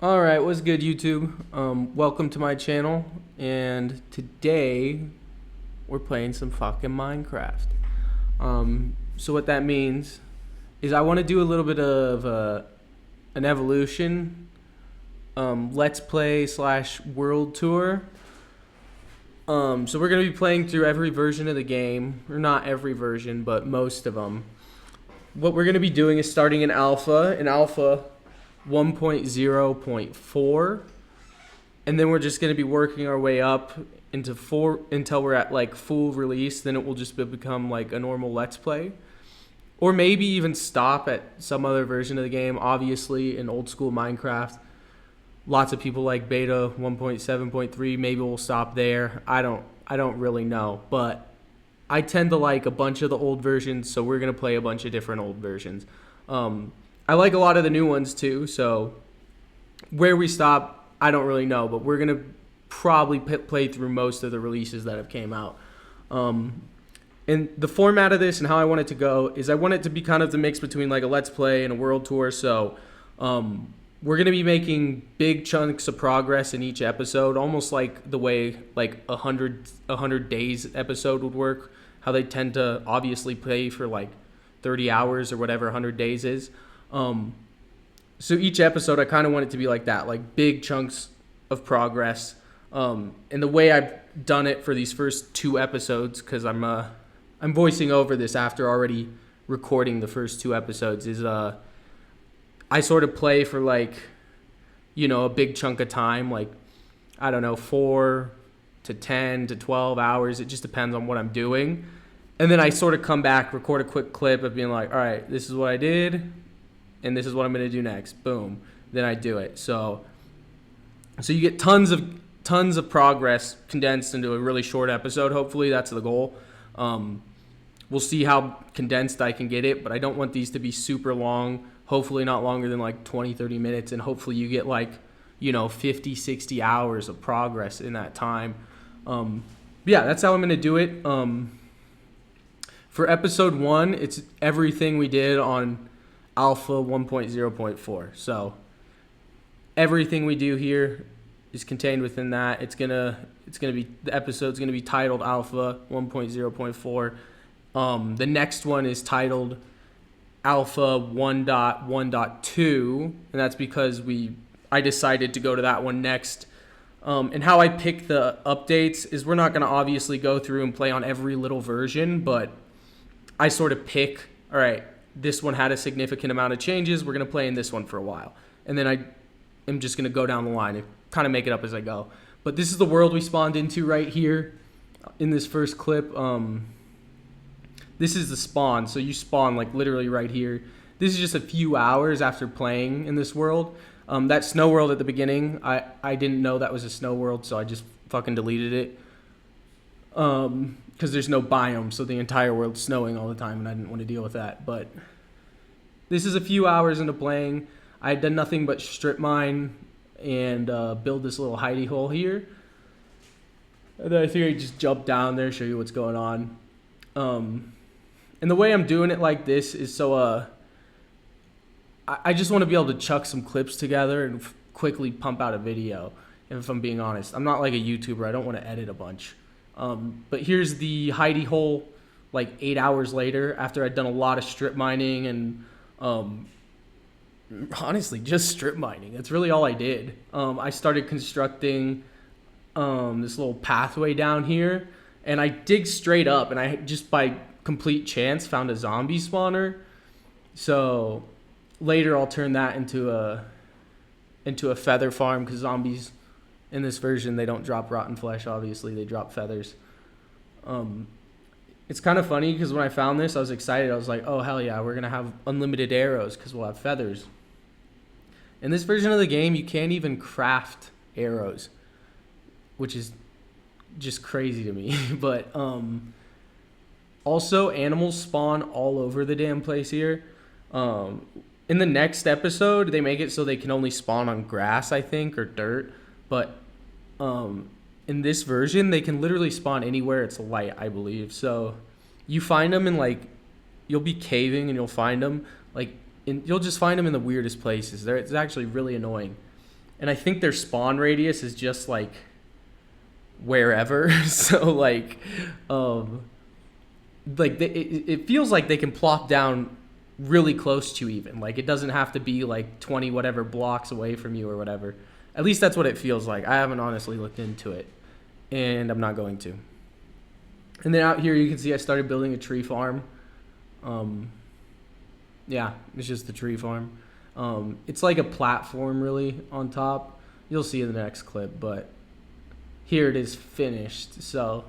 All right, what's good, YouTube? Welcome to my channel, and today we're playing some fucking Minecraft. So what that means is I want to do a little bit of an evolution, let's play slash world tour. So we're gonna be playing through every version of the game, or not every version, but most of them. What we're gonna be doing is starting in alpha 1.0.4, and then we're just going to be working our way up into 4 until we're at like full release. Then it will just become like a normal let's play, or maybe even stop at some other version of the game. Obviously in old school Minecraft, lots of people like beta 1.7.3. Maybe we'll stop there. I don't really know, but I tend to like a bunch of the old versions, so we're going to play a bunch of different old versions. I like a lot of the new ones too, so where we stop, I don't really know, but we're going to probably play through most of the releases that have came out. And the format of this and how I want it to go is I want it to be kind of the mix between like a let's play and a world tour. So we're going to be making big chunks of progress in each episode, almost like the way like a 100 days episode would work, how they tend to obviously play for like 30 hours or whatever 100 days is. So each episode, I kind of want it to be like that, like big chunks of progress. And the way I've done it for these first 2 episodes, because I'm voicing over this after already recording the first 2 episodes, is I sort of play for like, a big chunk of time, like, I don't know, 4 to 10 to 12 hours. It just depends on what I'm doing. And then I sort of come back, record a quick clip of being like, all right, this is what I did, and this is what I'm going to do next. Boom. Then I do it. So you get tons of progress condensed into a really short episode. Hopefully that's the goal. We'll see how condensed I can get it, but I don't want these to be super long. Hopefully not longer than like 20, 30 minutes, and hopefully you get like, 50, 60 hours of progress in that time. Yeah, that's how I'm going to do it. For episode 1, it's everything we did on alpha 1.0.4. So everything we do here is contained within that. It's gonna be, the episode's gonna be titled alpha 1.0.4. The next one is titled alpha 1.1.2, and that's because I decided to go to that one next. And how I pick the updates is we're not gonna obviously go through and play on every little version, but I sort of pick, all right, this one had a significant amount of changes. We're going to play in this one for a while. And then I am just going to go down the line and kind of make it up as I go. But this is the world we spawned into right here in this first clip. This is the spawn. So you spawn like literally right here. This is just a few hours after playing in this world. That snow world at the beginning, I didn't know that was a snow world, so I just fucking deleted it. Because there's no biome, so the entire world's snowing all the time, and I didn't want to deal with that. But this is a few hours into playing. I had done nothing but strip mine and build this little hidey hole here. And then I figured I'd just jump down there, show you what's going on. And the way I'm doing it like this is so I just want to be able to chuck some clips together and quickly pump out a video. If I'm being honest, I'm not like a YouTuber. I don't want to edit a bunch. But here's the hidey hole like 8 hours later after I'd done a lot of strip mining and honestly just strip mining. That's really all I did. I started constructing this little pathway down here, and I dig straight up, and I just by complete chance found a zombie spawner. So later I'll turn that into a feather farm, because zombies in this version, they don't drop rotten flesh, obviously. They drop feathers. It's kind of funny, because when I found this, I was excited. I was like, oh, hell yeah, we're going to have unlimited arrows, because we'll have feathers. In this version of the game, you can't even craft arrows, which is just crazy to me. But also, animals spawn all over the damn place here. In the next episode, they make it so they can only spawn on grass, I think, or dirt. But in this version, they can literally spawn anywhere it's light, I believe. So you find them in like, you'll be caving and you'll find them like, you'll just find them in the weirdest places. It's actually really annoying. and I think their spawn radius is just like wherever. So um, it feels like they can plop down really close to you even. Like it doesn't have to be like 20 whatever blocks away from you or whatever. At least that's what it feels like. I haven't honestly looked into it, and I'm not going to. And then out here you can see I started building a tree farm. Yeah, it's just the tree farm. It's like a platform really on top. You'll see in the next clip, but here it is finished. So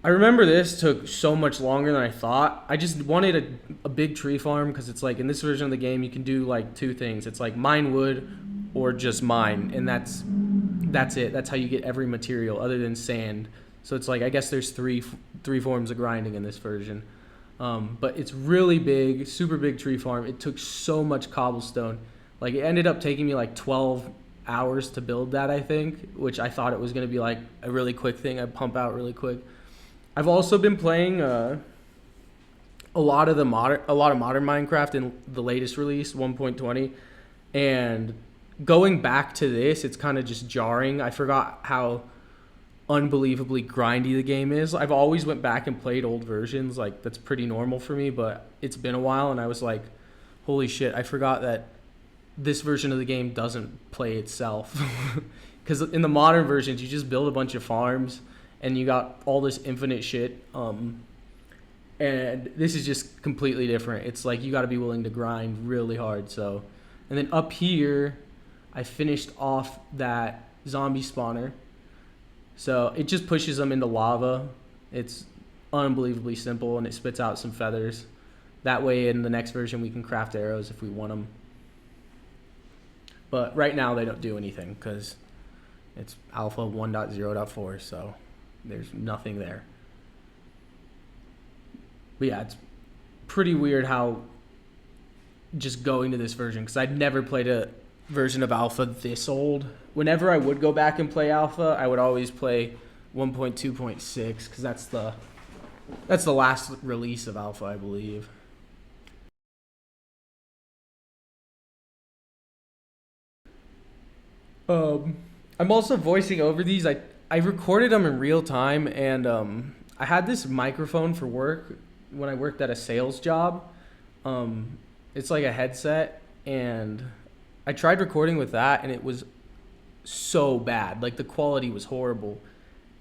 I remember this took so much longer than I thought. I just wanted a big tree farm because it's like in this version of the game you can do like two things. It's like mine wood or just mine, and that's it. That's how you get every material other than sand. So it's like I guess there's three forms of grinding in this version. But it's really big, super big tree farm. It took so much cobblestone. Like it ended up taking me like 12 hours to build that, I think, which I thought it was going to be like a really quick thing. I'd pump out really quick. I've also been playing a lot of modern Minecraft in the latest release, 1.20, and going back to this, it's kind of just jarring. I forgot how unbelievably grindy the game is. I've always went back and played old versions, like that's pretty normal for me, but it's been a while and I was like, holy shit, I forgot that this version of the game doesn't play itself. Because in the modern versions you just build a bunch of farms and you got all this infinite shit, and this is just completely different. It's like you got to be willing to grind really hard. So, and then up here I finished off that zombie spawner. So it just pushes them into lava. It's unbelievably simple, and it spits out some feathers. That way in the next version we can craft arrows if we want them. But right now they don't do anything because it's alpha 1.0.4, so there's nothing there. But yeah, it's pretty weird how just going to this version, because I'd never played a version of alpha this old. Whenever I would go back and play alpha, I would always play 1.2.6 because that's the last release of alpha, I believe. I'm also voicing over these. I recorded them in real time, and I had this microphone for work when I worked at a sales job. It's like a headset, and I tried recording with that, and it was so bad. Like the quality was horrible,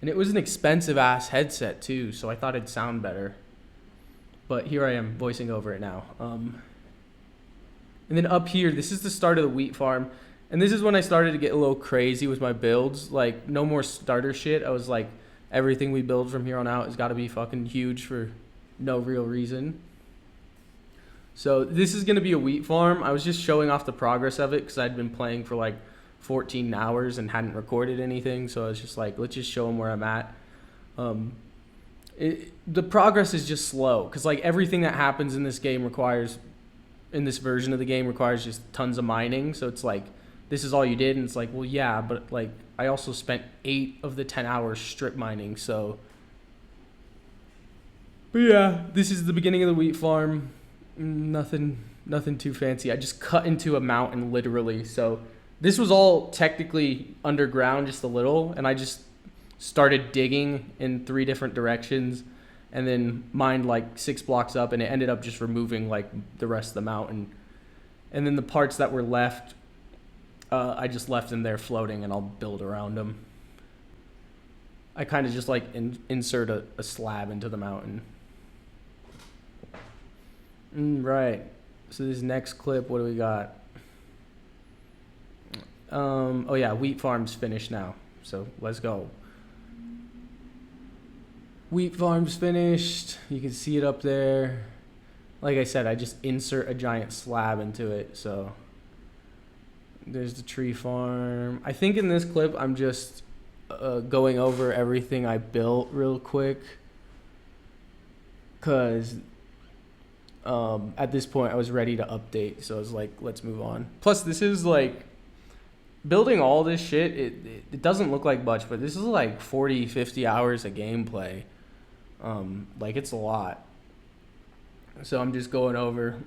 and it was an expensive ass headset too, so I thought it'd sound better. But here I am voicing over it now. And then up here, this is the start of the wheat farm, and this is when I started to get a little crazy with my builds. Like no more starter shit. I was like, everything we build from here on out has got to be fucking huge for no real reason. So this is going to be a wheat farm. I was just showing off the progress of it because I'd been playing for like 14 hours and hadn't recorded anything. So I was just like, let's just show them where I'm at. The progress is just slow because like everything that happens in this game in this version of the game requires just tons of mining. So it's like, this is all you did. And it's like, well, yeah, but like I also spent 8 of the 10 hours strip mining. So, but yeah, this is the beginning of the wheat farm. Nothing too fancy. I just cut into a mountain literally. So this was all technically underground just a little, and I just started digging in 3 different directions and then mined like 6 blocks up, and it ended up just removing like the rest of the mountain. And then the parts that were left, I just left them there floating, and I'll build around them. I kind of just like insert a slab into the mountain. Right. So this next clip, what do we got? Oh yeah, wheat farm's finished now. So let's go. Wheat farm's finished. You can see it up there. Like I said, I just insert a giant slab into it. So there's the tree farm. I think in this clip, I'm just going over everything I built real quick. Because at this point I was ready to update, so I was like, let's move on. Plus this is like building all this shit, it doesn't look like much, but this is like 40-50 hours of gameplay. Like it's a lot. So I'm just going over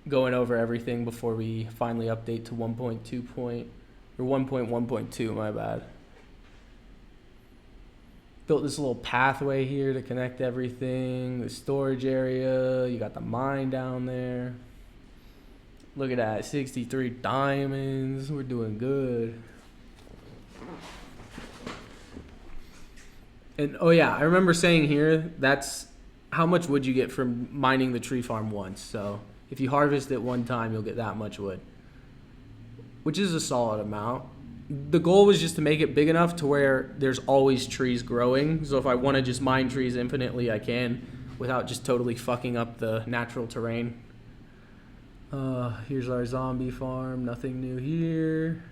going over everything before we finally update to 1.1.2, my bad. Built this little pathway here to connect everything. The storage area. You got the mine down there. Look at that, 63 diamonds. We're doing good. And oh yeah, I remember saying here, that's how much wood you get from mining the tree farm once. So if you harvest it one time, you'll get that much wood, which is a solid amount. The goal was just to make it big enough to where there's always trees growing. So if I want to just mine trees infinitely, I can, without just totally fucking up the natural terrain. Here's our zombie farm. Nothing new here.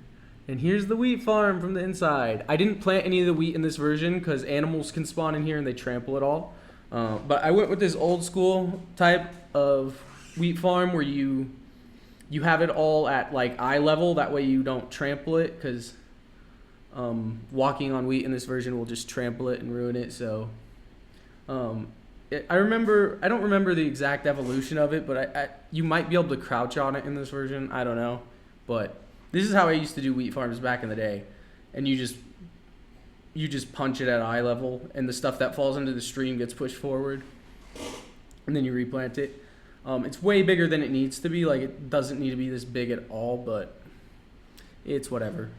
And here's the wheat farm from the inside. I didn't plant any of the wheat in this version because animals can spawn in here and they trample it all. But I went with this old school type of wheat farm where you have it all at like eye level. That way you don't trample it, because walking on wheat in this version will just trample it and ruin it. So I don't remember the exact evolution of it, but you might be able to crouch on it in this version. I don't know. But this is how I used to do wheat farms back in the day. And you just punch it at eye level, and the stuff that falls into the stream gets pushed forward. And then you replant it. It's way bigger than it needs to be. Like, it doesn't need to be this big at all, but it's whatever.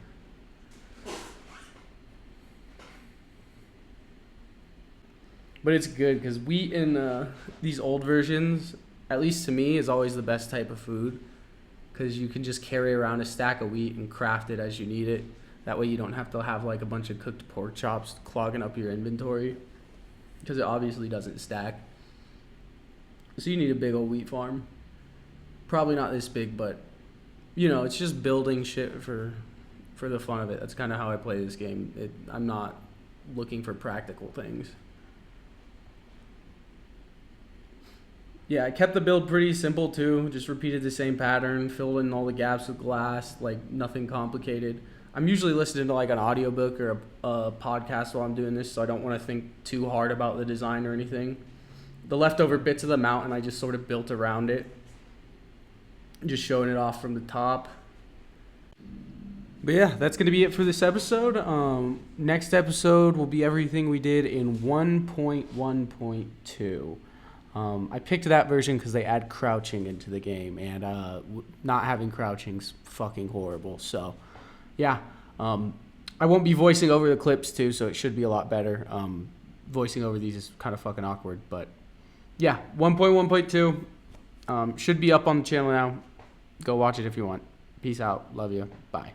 But it's good because wheat in these old versions, at least to me, is always the best type of food, because you can just carry around a stack of wheat and craft it as you need it. That way you don't have to have like a bunch of cooked pork chops clogging up your inventory, because it obviously doesn't stack. So you need a big old wheat farm. Probably not this big, but you know, it's just building shit for the fun of it. That's kind of how I play this game. I'm not looking for practical things. Yeah, I kept the build pretty simple too. Just repeated the same pattern, filled in all the gaps with glass, like nothing complicated. I'm usually listening to like an audiobook or a podcast while I'm doing this, so I don't want to think too hard about the design or anything. The leftover bits of the mountain, I just sort of built around it, just showing it off from the top. But yeah, that's going to be it for this episode. Next episode will be everything we did in 1.1.2. I picked that version because they add crouching into the game, and not having crouching's fucking horrible. So, yeah, I won't be voicing over the clips too, so it should be a lot better. Voicing over these is kind of fucking awkward, but yeah, 1.1.2 should be up on the channel now. Go watch it if you want. Peace out. Love you. Bye.